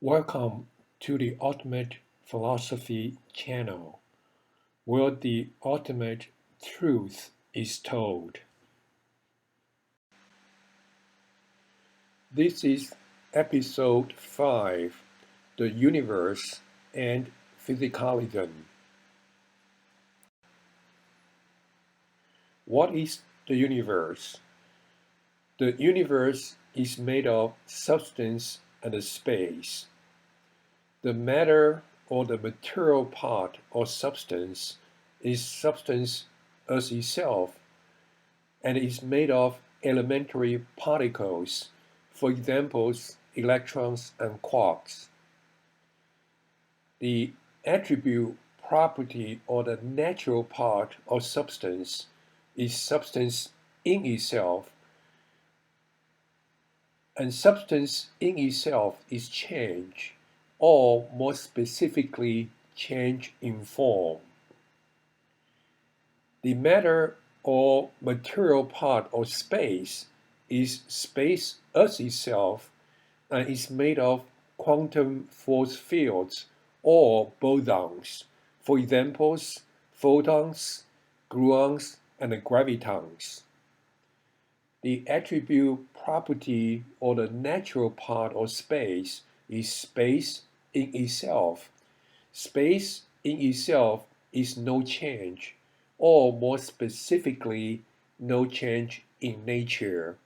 Welcome to the Ultimate Philosophy channel, where the ultimate truth is told. This is episode 5, The Universe and Physicalism. What is the universe? The universe is made of substance and space. The matter or the material part or substance is substance as itself and is made of elementary particles, for example, electrons and quarks. The attribute, property, or the natural part of substance is substance in itself, and substance in itself is change, or more specifically, change in form. The matter or material part of space is space as itself and is made of quantum force fields or bosons, for examples, photons, gluons, and gravitons. The attribute, property, or the natural part of space is space in itself. Space in itself is no change, or more specifically, no change in nature.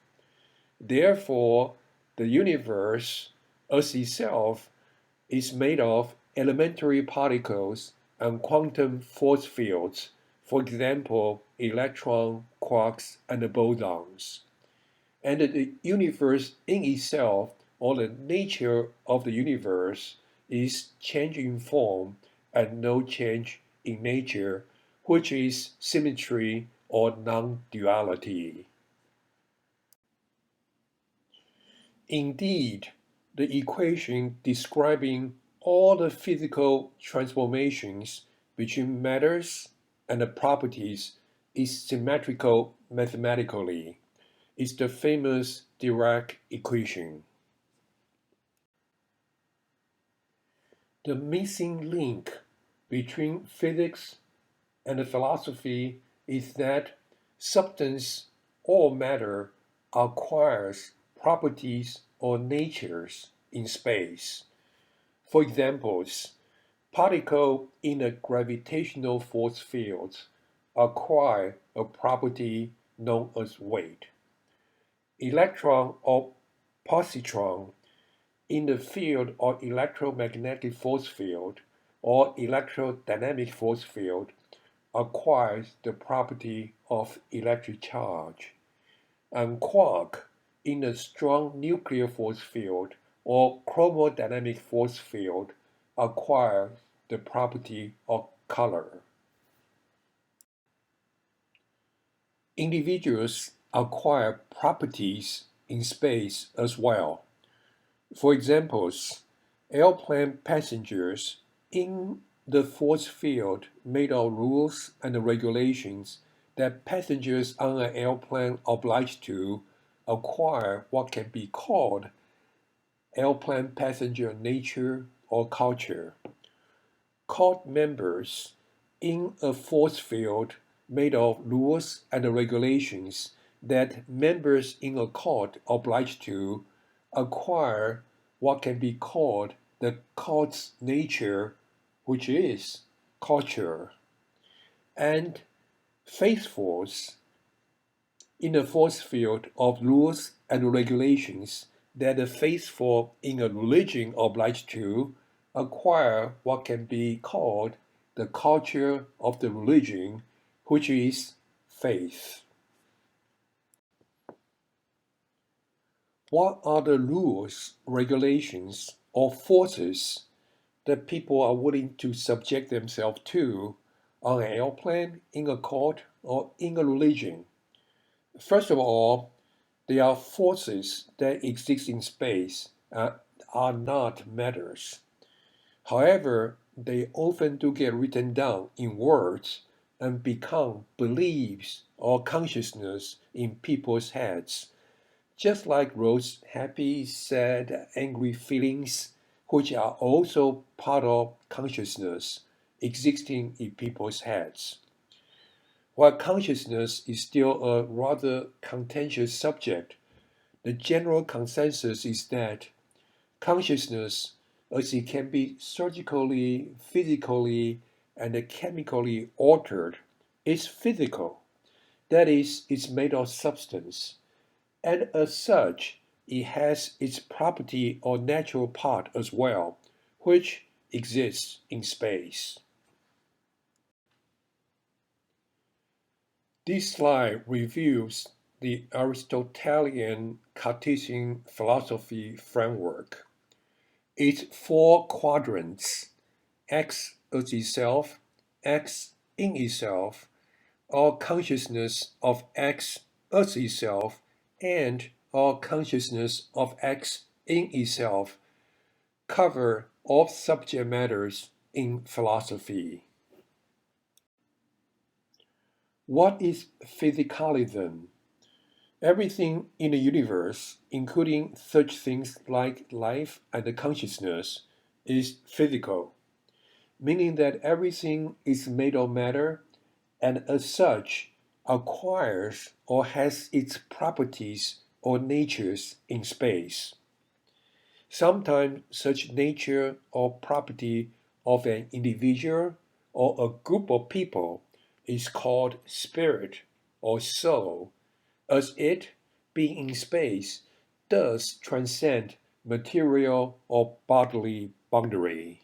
Therefore, the universe as itself is made of elementary particles and quantum force fields, for example, electrons, quarks, and bosons. And the universe in itself, or the nature of the universe, is change in form and no change in nature, which is symmetry or non-duality. Indeed, the equation describing all the physical transformations between matters and the properties is symmetrical mathematically. It's the famous Dirac equation. The missing link between physics and philosophy is that substance or matter acquires properties or natures in space. For examples, particles in a gravitational force field acquire a property known as weight. Electron or positron in the field or electromagnetic force field or electrodynamic force field acquires the property of electric charge, and quark in a strong nuclear force field or chromodynamic force field acquires the property of color. Individuals acquire properties in space as well. For examples, airplane passengers in the force field made of rules and regulations that passengers on an airplane obliged to acquire what can be called airplane passenger nature or culture. Cult members in a force field made of rules and regulations that members in a cult obliged to acquire what can be called the cult's nature, which is culture. And faithfuls in a force field of rules and regulations that the faithful in a religion obliged to acquire what can be called the culture of the religion, which is faith. What are the rules, regulations, or forces that people are willing to subject themselves to on an airplane, in a court, or in a religion? First of all, there are forces that exist in space and are not matters. However, they often do get written down in words and become beliefs or consciousness in people's heads. Just like Rose's happy, sad, angry feelings, which are also part of consciousness existing in people's heads. While consciousness is still a rather contentious subject, the general consensus is that consciousness, as it can be surgically, physically, and chemically altered, is physical. That is, it's made of substance, and as such, it has its property or natural part as well, which exists in space. This slide reviews the Aristotelian Cartesian philosophy framework. Its four quadrants, X as itself, X in itself, or consciousness of X as itself, and or consciousness of X in itself, cover all subject matters in philosophy. What is physicalism? Everything in the universe, including such things like life and consciousness, is physical, meaning that everything is made of matter and as such acquires or has its properties or natures in space. Sometimes such nature or property of an individual or a group of people is called spirit or soul, as it, being in space, does transcend material or bodily boundary.